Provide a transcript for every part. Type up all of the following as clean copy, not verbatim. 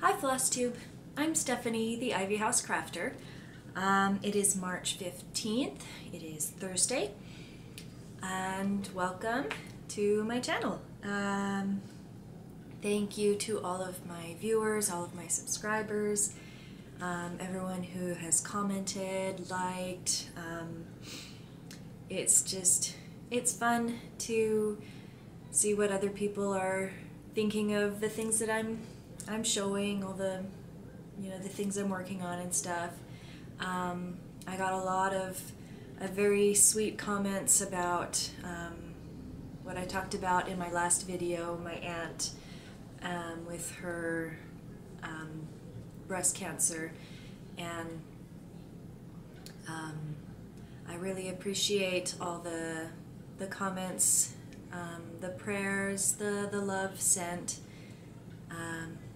Hi Flosstube, I'm Stephanie, the Ivy House Crafter. It is March 15th, it is Thursday, and welcome to my channel. Thank you to all of my viewers, all of my subscribers, everyone who has commented, liked. It's fun to see what other people are thinking of the things that I'm showing, all the the things I'm working on and stuff. I got a lot of very sweet comments about what I talked about in my last video, my aunt with her breast cancer, and I really appreciate all the comments, the prayers, the love sent.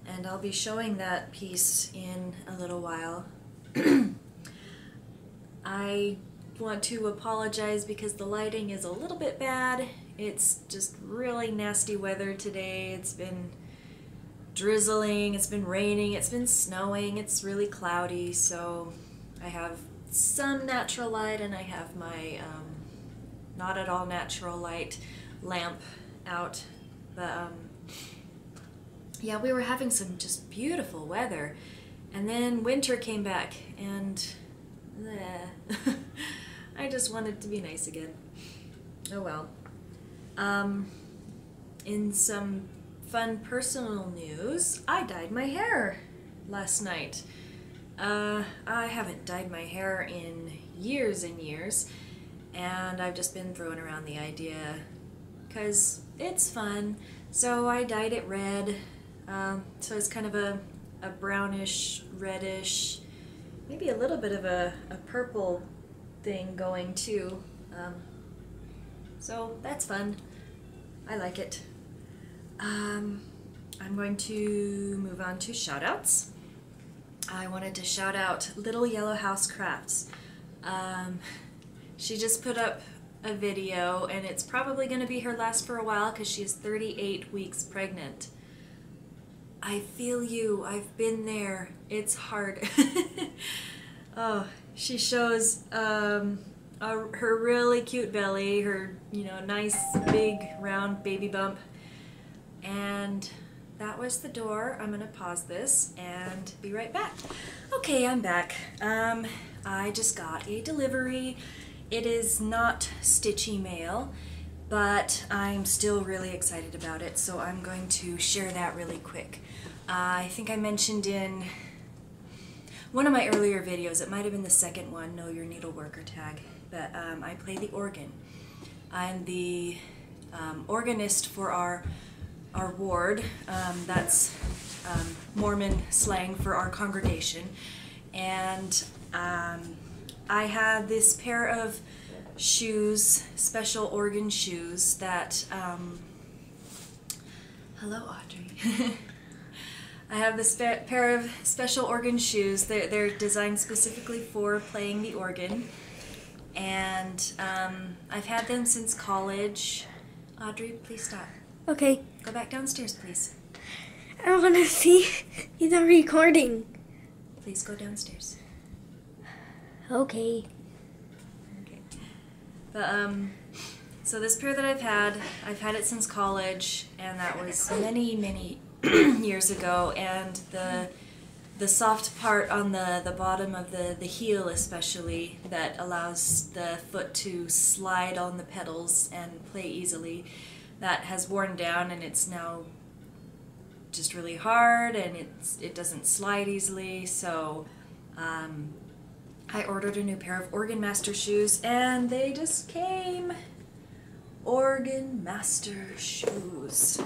And I'll be showing that piece in a little while. I want to apologize because the lighting is a little bit bad. It's just really nasty weather today. It's been drizzling, it's been raining, it's been snowing, it's really cloudy, so I have some natural light and I have my not at all natural light lamp out. But yeah, we were having some just beautiful weather, and then winter came back, and I just wanted to be nice again. Oh well. In some fun personal news, I dyed my hair last night. I haven't dyed my hair in years and years, and I've just been throwing around the idea because it's fun. So I dyed it red. So it's kind of a brownish, reddish, maybe a little bit of a purple thing going too. So that's fun. I like it. I'm going to move on to shout-outs. I wanted to shout out Little Yellow House Crafts. She just put up a video, and it's probably going to be her last for a while because she's 38 weeks pregnant. I feel you. I've been there. It's hard. Oh, she shows her really cute belly, her nice big round baby bump, and that was the door. I'm gonna pause this and be right back. Okay, I'm back. I just got a delivery. It is not stitchy mail, but I'm still really excited about it, so I'm going to share that really quick. I think I mentioned in one of my earlier videos, it might have been the second one, Know Your Needleworker tag, but I play the organ. I'm the organist for our ward. That's Mormon slang for our congregation, and I had this pair of shoes, special organ shoes that, hello Audrey. I have this pair of special organ shoes. They're designed specifically for playing the organ, and I've had them since college. Audrey, please stop. Okay. Go back downstairs, please. I don't want to see the recording. Please go downstairs. Okay. Okay. But so this pair that I've had it since college, and that was many years ago, and the soft part on the bottom of the heel especially, that allows the foot to slide on the pedals and play easily, that has worn down, and it's now just really hard, and it doesn't slide easily. So I ordered a new pair of Organ Master shoes, and they just came. Organ Master shoes.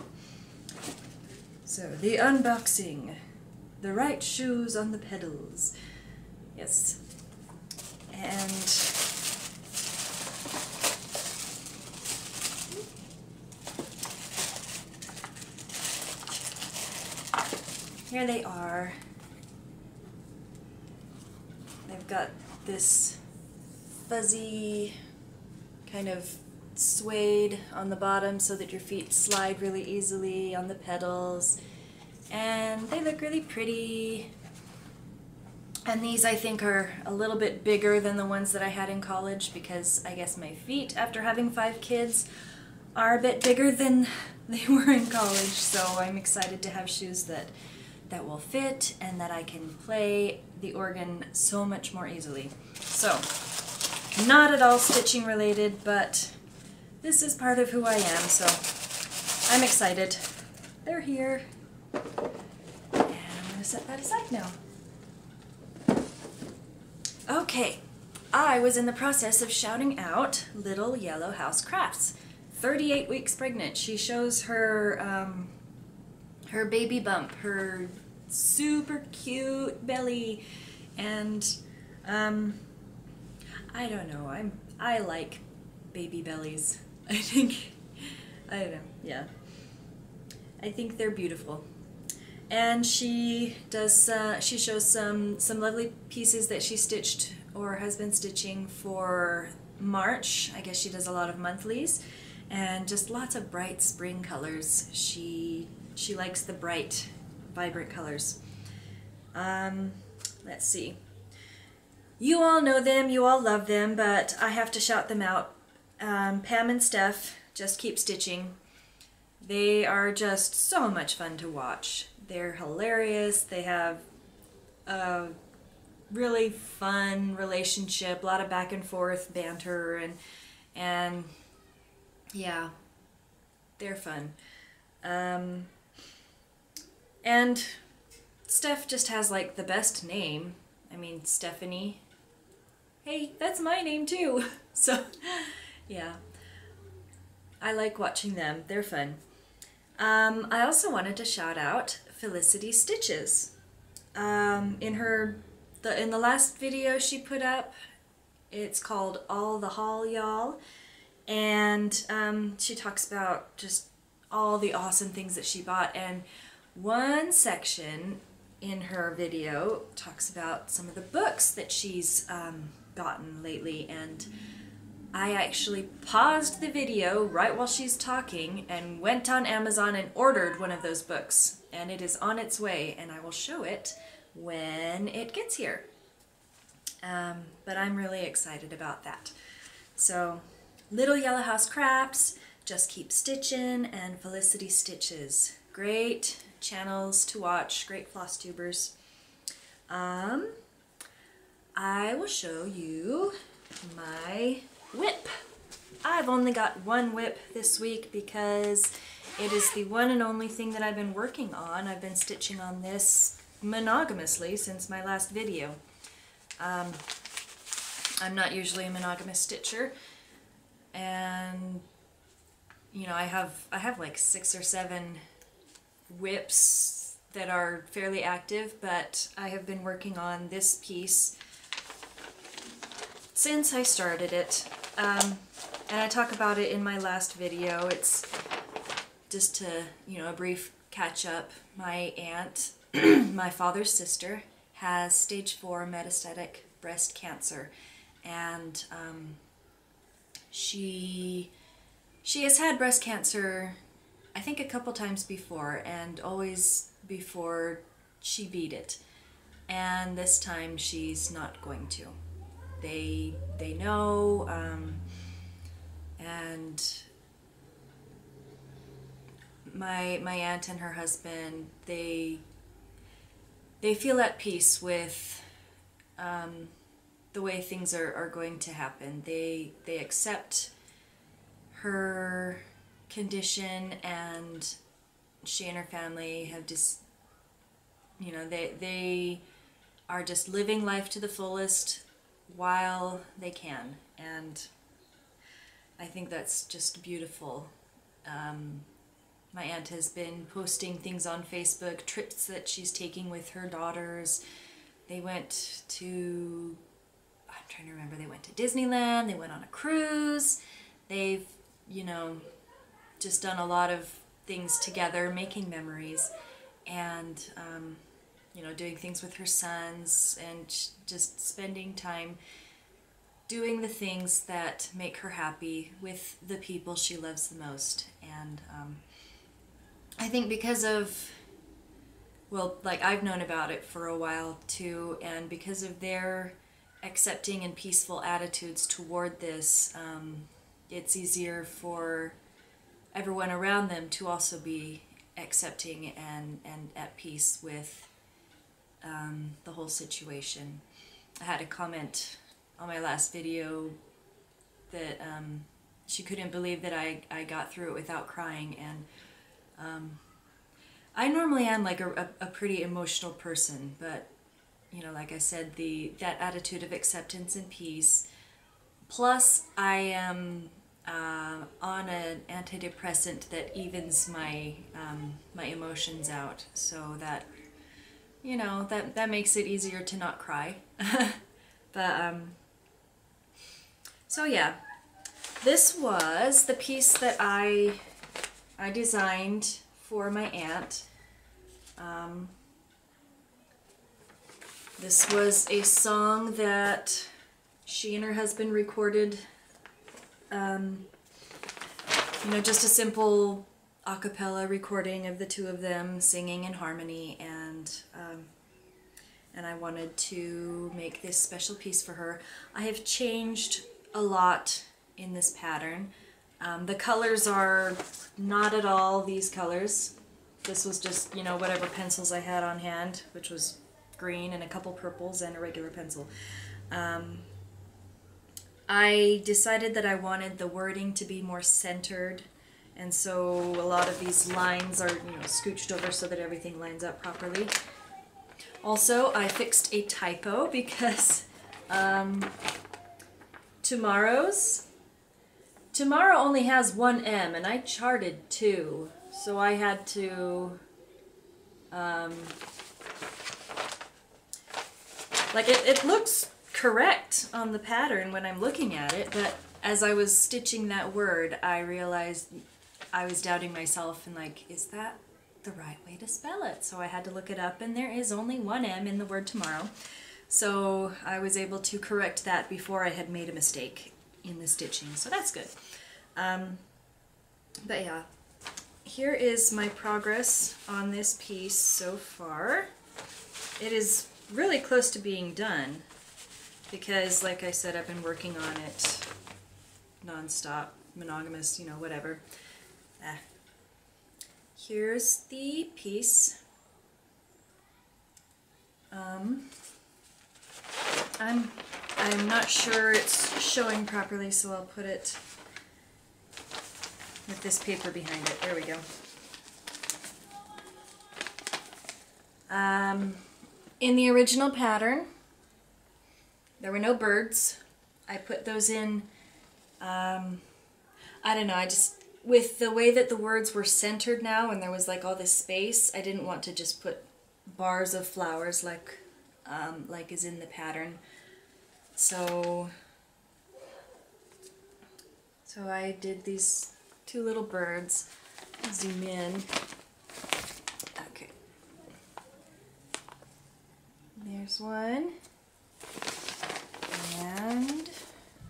So, the unboxing. The right shoes on the pedals. Yes. And here they are. They've got this fuzzy kind of suede on the bottom so that your feet slide really easily on the pedals, and and they look really pretty. And these I think are a little bit bigger than the ones that I had in college because I guess my feet after having 5 kids are a bit bigger than they were in college, so I'm excited to have shoes that will fit and that I can play the organ so much more easily. So, not at all stitching related, but this is part of who I am, so I'm excited. They're here. And I'm going to set that aside now. Okay, I was in the process of shouting out Little Yellow House Crafts. 38 weeks pregnant. She shows her her baby bump, her super cute belly, and I don't know. I like baby bellies. I don't know. Yeah, I think they're beautiful. And she does. She shows some lovely pieces that she stitched or has been stitching for March. I guess she does a lot of monthlies, and just lots of bright spring colors. She likes the bright, vibrant colors. Let's see. You all know them. You all love them, but I have to shout them out. Pam and Steph just keep stitching. They are just so much fun to watch. They're hilarious. They have a really fun relationship, a lot of back and forth banter, and yeah, they're fun. And Steph just has like the best name. I mean, Stephanie. Hey, that's my name too. So, yeah. I like watching them. They're fun. I also wanted to shout out Felicity Stitches. In the last video she put up, it's called All the Haul Y'all, and she talks about just all the awesome things that she bought, and one section in her video talks about some of the books that she's gotten lately, and I actually paused the video right while she's talking and went on Amazon and ordered one of those books, and it is on its way, and I will show it when it gets here. But I'm really excited about that. So, Little Yellow House Crafts, Just Keep Stitching, and Felicity Stitches. Great channels to watch, great Flosstubers. I will show you my whip. I've only got one whip this week because it is the one and only thing that I've been working on. I've been stitching on this monogamously since my last video. I'm not usually a monogamous stitcher, and you know, I have like 6 or 7 whips that are fairly active, but I have been working on this piece since I started it. And I talk about it in my last video. It's just to, you know, a brief catch up. My aunt, my father's sister, has stage 4 metastatic breast cancer, and she has had breast cancer, I think, a couple times before, and always before she beat it. And this time she's not going to. They know, and my aunt and her husband, they feel at peace with the way things are going to happen. They accept her condition, and she and her family have just, you know, they are just living life to the fullest while they can, and I think that's just beautiful. My aunt has been posting things on Facebook, trips that she's taking with her daughters. They went to, I'm trying to remember, they went to Disneyland, they went on a cruise, they've, you know, just done a lot of things together, making memories, and you know, doing things with her sons, and just spending time doing the things that make her happy with the people she loves the most. And I think because of well, like I've known about it for a while too, and because of their accepting and peaceful attitudes toward this, it's easier for everyone around them to also be accepting and at peace with the whole situation. I had a comment on my last video that she couldn't believe that I got through it without crying, and I normally am like a pretty emotional person, but you know, like I said, that attitude of acceptance and peace, plus I am on an antidepressant that evens my my emotions out, so that, you know, that makes it easier to not cry. But so yeah, this was the piece that I designed for my aunt. This was a song that she and her husband recorded, you know, just a simple a cappella recording of the two of them singing in harmony, and I wanted to make this special piece for her. I have changed a lot in this pattern. The colors are not at all these colors. This was just, you know, whatever pencils I had on hand, which was green and a couple purples and a regular pencil. I decided that I wanted the wording to be more centered, and so a lot of these lines are, you know, scooched over so that everything lines up properly. Also, I fixed a typo because tomorrow only has one M, and I charted 2, so I had to like it looks correct on the pattern when I'm looking at it, but as I was stitching that word, I realized I was doubting myself and like, is that the right way to spell it? So I had to look it up, and there is only one M in the word tomorrow. So I was able to correct that before I had made a mistake in the stitching, so that's good. But yeah, here is my progress on this piece so far. It is really close to being done because, like I said, I've been working on it non-stop, monogamous, you know, whatever. Here's the piece. I'm not sure it's showing properly, so I'll put it with this paper behind it. There we go. In the original pattern, there were no birds. I put those in, I don't know, I just, with the way that the words were centered now and there was like all this space, I didn't want to just put bars of flowers like is in the pattern. So I did these 2 little birds. Zoom in. Okay. There's one. And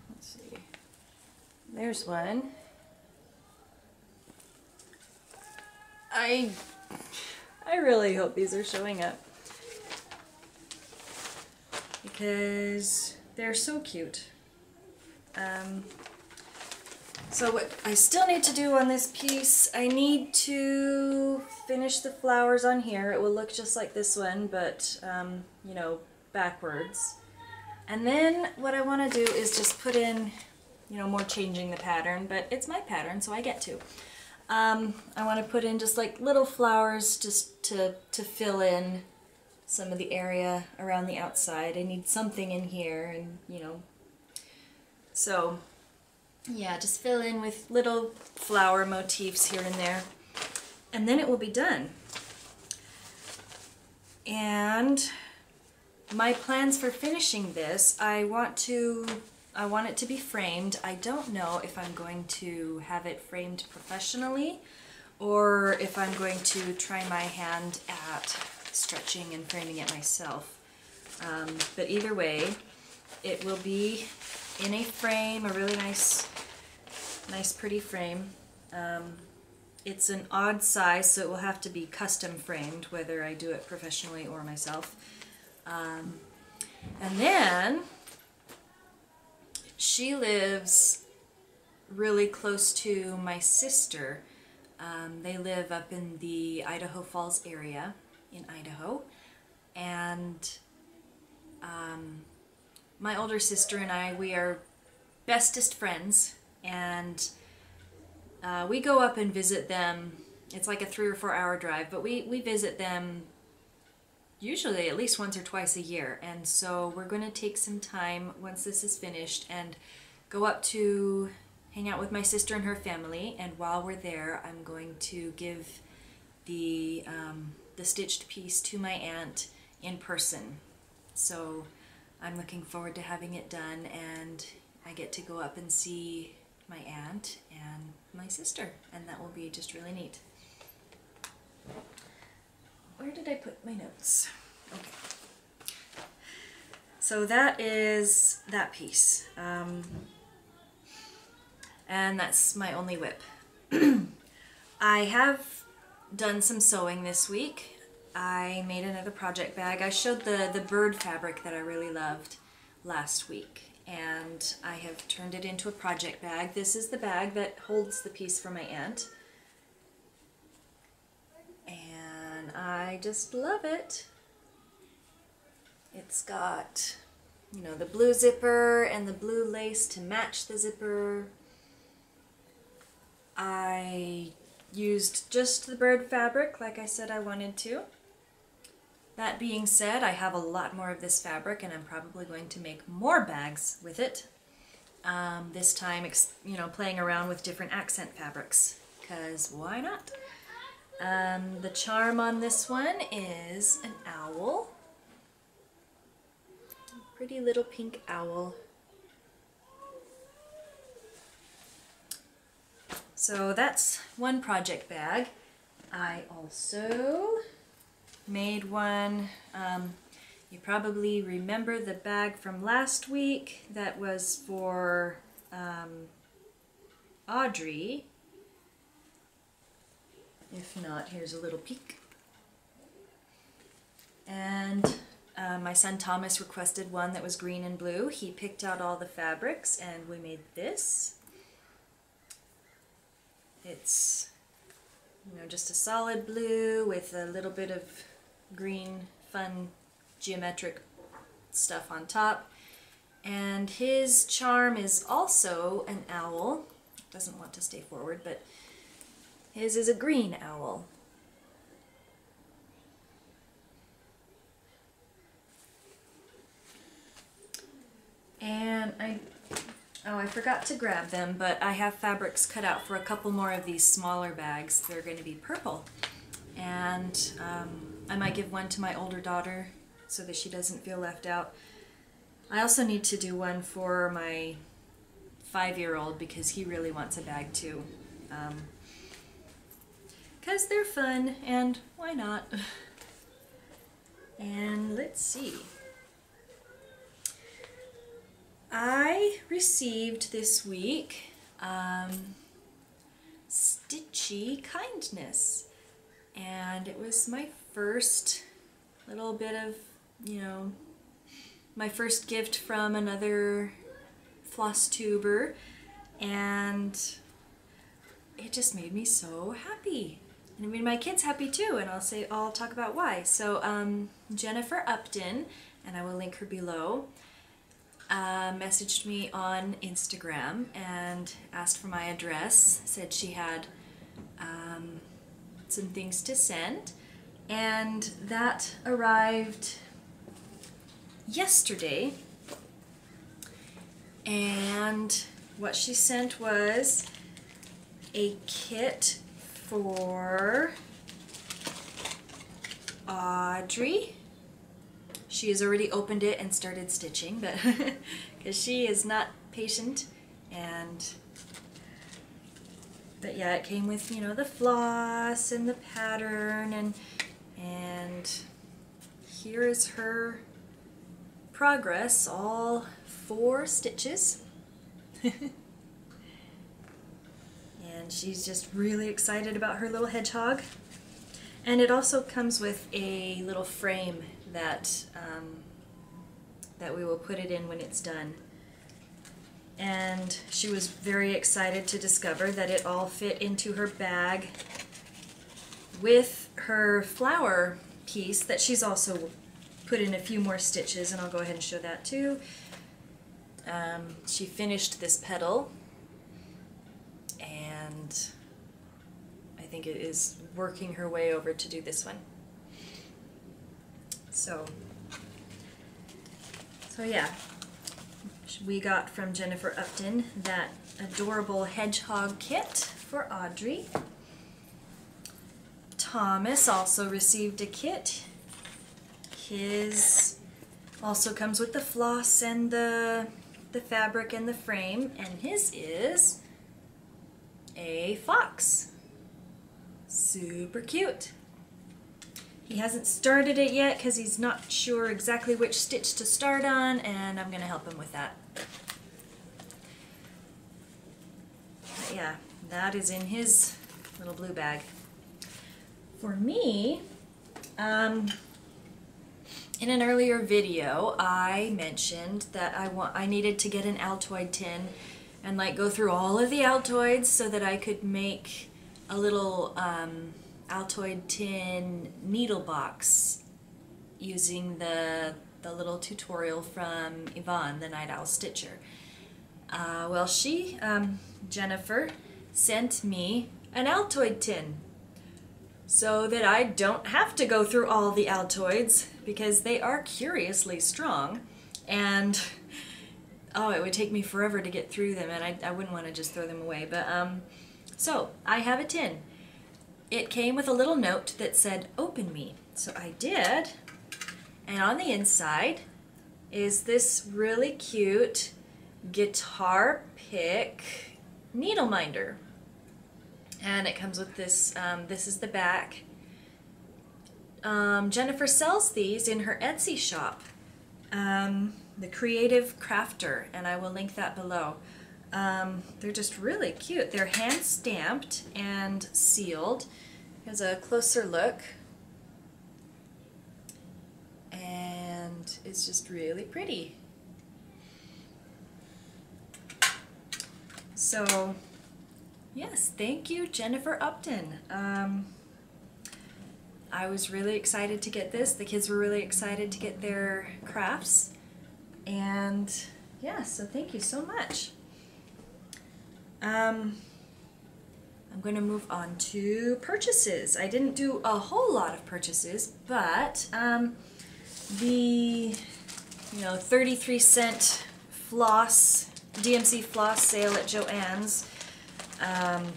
let's see. There's one. I really hope these are showing up because they're so cute. So what I still need to do on this piece, I need to finish the flowers on here. It will look just like this one, but you know, backwards. And then what I want to do is just put in, you know, more changing the pattern, but it's my pattern, so I get to. I want to put in just like little flowers just to fill in some of the area around the outside. I need something in here, and you know, so yeah, just fill in with little flower motifs here and there, and then it will be done. And my plans for finishing this, I want it to be framed. I don't know if I'm going to have it framed professionally or if I'm going to try my hand at stretching and framing it myself. But either way, it will be in a frame, a really nice pretty frame. It's an odd size, so it will have to be custom framed, whether I do it professionally or myself. And then she lives really close to my sister. They live up in the Idaho Falls area in Idaho, and my older sister and I, we are bestest friends, and we go up and visit them. It's like a 3 or 4 hour drive, but we visit them usually at least once or twice a year. And so we're going to take some time once this is finished and go up to hang out with my sister and her family. And while we're there, I'm going to give the stitched piece to my aunt in person. So I'm looking forward to having it done, and I get to go up and see my aunt and my sister, and that will be just really neat. Where did I put my notes? Okay. So that is that piece. And that's my only whip. I have done some sewing this week. I made another project bag. I showed the bird fabric that I really loved last week, and I have turned it into a project bag. This is the bag that holds the piece for my aunt. And I just love it. It's got, you know, the blue zipper and the blue lace to match the zipper. I used just the bird fabric like I said I wanted to. That being said, I have a lot more of this fabric, and I'm probably going to make more bags with it. This time, you know, playing around with different accent fabrics, because why not? The charm on this one is an owl. A pretty little pink owl. So that's one project bag. I also made one, you probably remember the bag from last week that was for Audrey. If not, here's a little peek. And my son Thomas requested one that was green and blue. He picked out all the fabrics and we made this. It's, you know, just a solid blue with a little bit of green, fun, geometric stuff on top. And his charm is also an owl. Doesn't want to stay forward, but his is a green owl. And I forgot to grab them, but I have fabrics cut out for a couple more of these smaller bags. They're going to be purple. And I might give one to my older daughter so that she doesn't feel left out. I also need to do one for my 5-year-old because he really wants a bag too. Because they're fun, and why not? And let's see. I received this week Stitchy Kindness, and it was my first little bit of, you know, my first gift from another Flosstuber, and it just made me so happy. And it made my kids happy too, and I'll talk about why. So Jennifer Upton, and I will link her below, messaged me on Instagram and asked for my address, said she had some things to send, and that arrived yesterday. And what she sent was a kit for Audrey. She has already opened it and started stitching, but because she is not patient. But yeah, it came with, you know, the floss and the pattern, and here is her progress, all 4 stitches. And And she's just really excited about her little hedgehog. And it also comes with a little frame that, that we will put it in when it's done. And she was very excited to discover that it all fit into her bag with her flower piece that she's also put in a few more stitches, and I'll go ahead and show that too. She finished this petal, and I think it is working her way over to do this one. So yeah, we got from Jennifer Upton that adorable hedgehog kit for Audrey. Thomas also received a kit. His also comes with the floss and the fabric and the frame, and his is a fox. Super cute. He hasn't started it yet because he's not sure exactly which stitch to start on, and I'm going to help him with that. But yeah, that is in his little blue bag. For me, in an earlier video, I mentioned that I needed to get an Altoid tin and like go through all of the Altoids so that I could make a little Altoid tin needle box using the little tutorial from Yvonne, the Night Owl Stitcher. Well, Jennifer, sent me an Altoid tin so that I don't have to go through all the Altoids, because they are curiously strong, and oh, it would take me forever to get through them, and I wouldn't want to just throw them away. But so I have a tin. It came with a little note that said, "Open me." So I did, and on the inside is this really cute guitar pick needle minder. And it comes with this, this is the back. Jennifer sells these in her Etsy shop, the Creative Crafter, and I will link that below. They're just really cute. They're hand stamped and sealed. Here's a closer look. And it's just really pretty. So, yes, thank you, Jennifer Upton. I was really excited to get this. The kids were really excited to get their crafts. And yeah, so thank you so much. I'm going to move on to purchases. I didn't do a whole lot of purchases, but the 33-cent floss, DMC floss sale at Joann's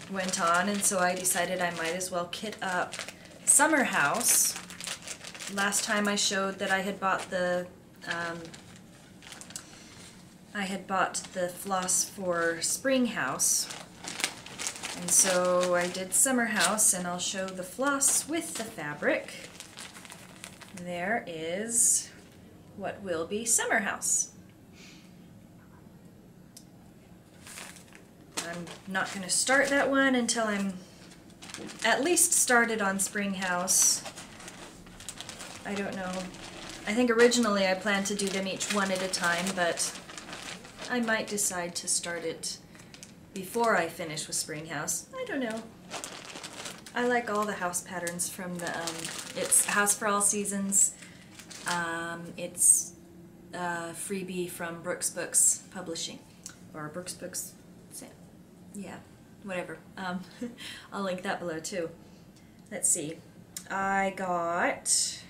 went on, and so I decided I might as well kit up Summer House. Last time I showed that I had bought the floss for Spring House, and so I did Summer House, and I'll show the floss with the fabric. There is what will be Summer House. I'm not going to start that one until I'm at least started on Spring House. I don't know. I think originally I planned to do them each one at a time, but I might decide to start it before I finish with Spring House. I don't know. I like all the house patterns from the, it's House for All Seasons. It's a freebie from Brooks Books Publishing, or Brooks Books, yeah, whatever. I'll link that below too. Let's see. I got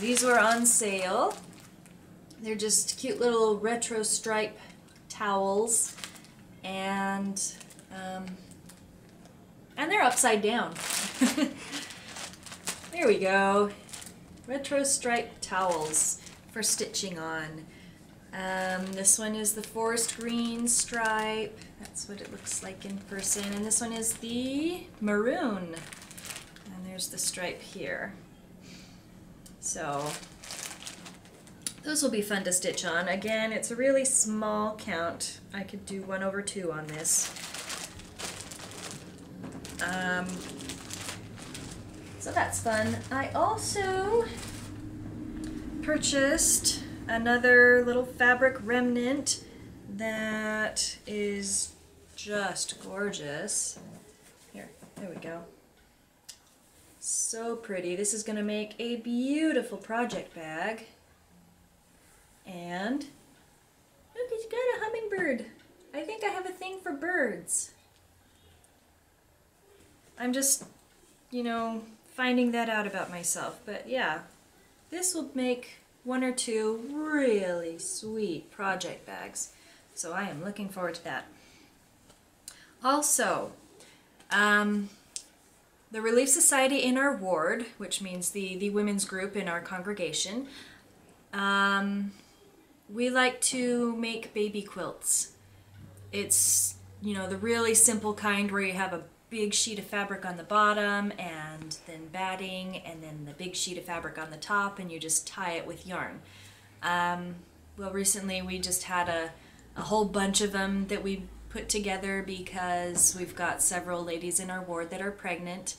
these were on sale. They're just cute little retro stripe towels, and they're upside down. There we go. Retro stripe towels for stitching on. This one is the forest green stripe. That's what it looks like in person. And this one is the maroon. And there's the stripe here. So Those will be fun to stitch on. Again, it's a really small count. I could do 1/2 on this. So that's fun. I also purchased another little fabric remnant that is just gorgeous. Here, there we go. So pretty. This is going to make a beautiful project bag. And look, it's got a hummingbird. I think I have a thing for birds. I'm just, you know, finding that out about myself. But yeah, this will make 1 or 2 really sweet project bags. So I am looking forward to that. Also, the Relief Society in our ward, which means the women's group in our congregation, we like to make baby quilts. It's, you know, the really simple kind where you have a big sheet of fabric on the bottom and then batting and then the big sheet of fabric on the top, and you just tie it with yarn. Well, recently we just had a whole bunch of them that we put together because we've got several ladies in our ward that are pregnant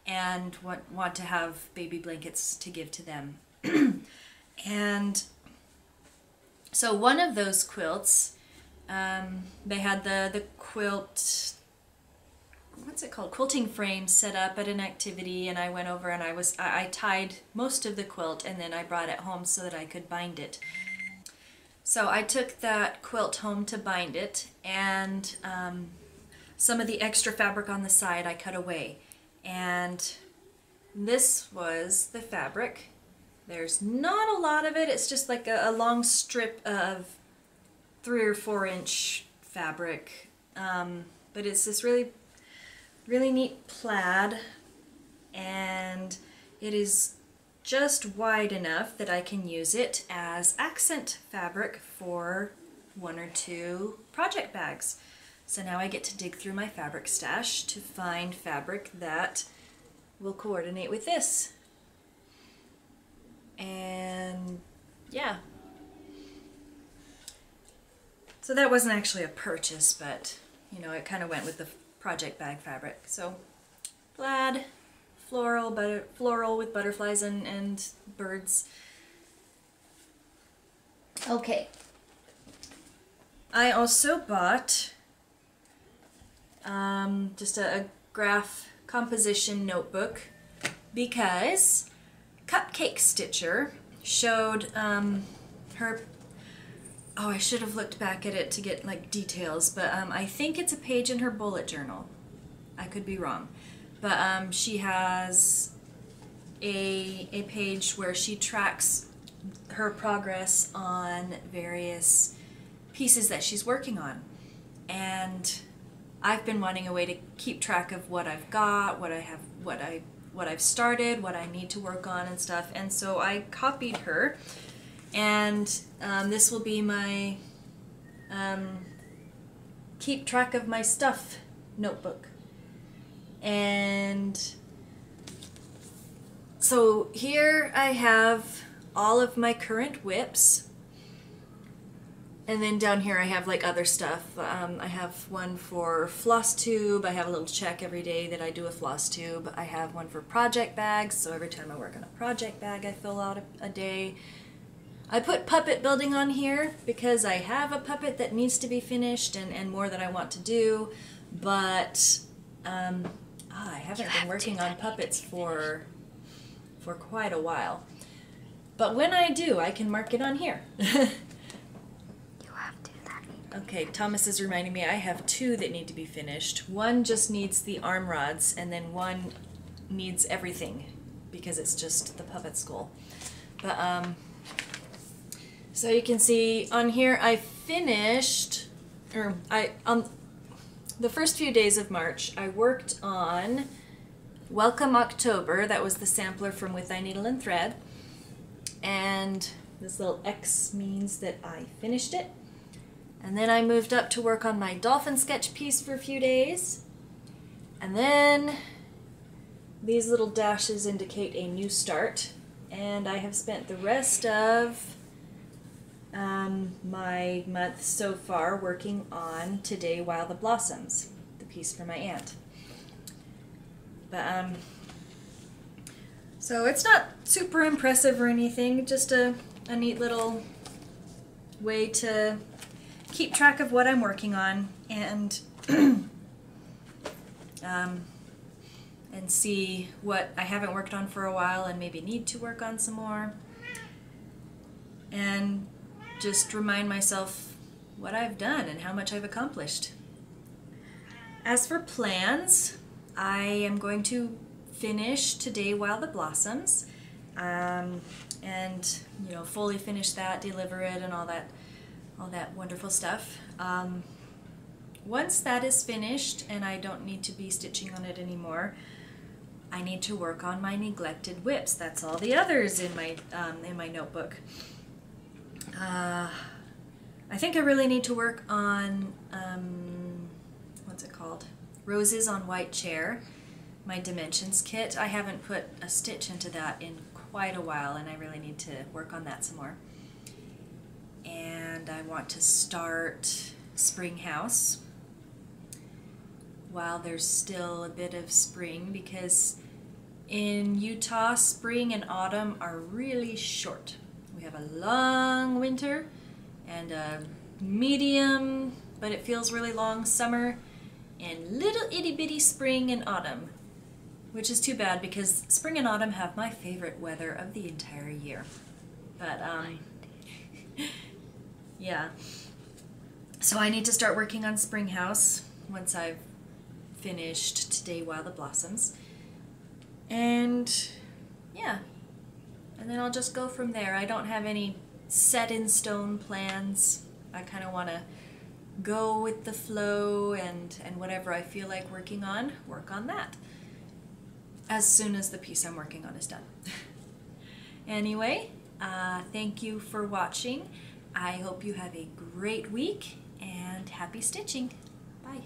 and want to have baby blankets to give to them. And so one of those quilts, they had the quilt, what's it called, quilting frame set up at an activity, and I went over and I tied most of the quilt and then I brought it home so that I could bind it. So I took that quilt home to bind it, and some of the extra fabric on the side I cut away, and this was the fabric. There's not a lot of it, it's just like a long strip of 3 or 4 inch fabric, but it's this really neat plaid, and it is just wide enough that I can use it as accent fabric for 1 or 2 project bags. So now I get to dig through my fabric stash to find fabric that will coordinate with this. And yeah. So that wasn't actually a purchase, but you know, it kind of went with the project bag fabric. So plaid, floral with butterflies and birds. Okay. I also bought just a graph composition notebook because Cupcake Stitcher showed her, oh, I should have looked back at it to get like details, but I think it's a page in her bullet journal. I could be wrong. But she has a page where she tracks her progress on various pieces that she's working on. And I've been wanting a way to keep track of what I've got, what I've started, what I need to work on and stuff. And so I copied her, and this will be my keep track of my stuff notebook. And so here I have all of my current whips, and then down here I have like other stuff. I have one for Flosstube. I have a little check every day that I do a Flosstube. I have one for project bags, so every time I work on a project bag I fill out a day. I put puppet building on here because I have a puppet that needs to be finished and more that I want to do, but I haven't been working on puppets for quite a while. But when I do, I can mark it on here. Okay, Thomas is reminding me I have 2 that need to be finished. One just needs the arm rods, and then one needs everything because it's just the puppet skull. But so you can see on here I finished, or on the first few days of March I worked on Welcome October. That was the sampler from With Thy Needle and Thread, and this little X means that I finished it. And then I moved up to work on my dolphin sketch piece for a few days. And then these little dashes indicate a new start. And I have spent the rest of my month so far working on Today While the Blossoms, the piece for my aunt. But so it's not super impressive or anything, just a neat little way to keep track of what I'm working on and and see what I haven't worked on for a while and maybe need to work on some more. And just remind myself what I've done and how much I've accomplished. As for plans, I am going to finish Today While the Blossoms, and fully finish that, deliver it, and all that wonderful stuff. Once that is finished and I don't need to be stitching on it anymore, I need to work on my neglected whips. That's all the others in my notebook. I think I really need to work on, what's it called? Roses on White Chair, my Dimensions kit. I haven't put a stitch into that in quite a while, and I really need to work on that some more. And I want to start Spring House while there's still a bit of spring, because in Utah, spring and autumn are really short. We have a long winter and a medium, but it feels really long, summer, and little itty bitty spring and autumn, which is too bad because spring and autumn have my favorite weather of the entire year. But yeah, so I need to start working on Spring House once I've finished Today While the Blossoms, and yeah, and then I'll just go from there. I don't have any set in stone plans. I kind of want to go with the flow, and whatever I feel like working on, work on that as soon as the piece I'm working on is done. Anyway, thank you for watching. I hope you have a great week and happy stitching. Bye.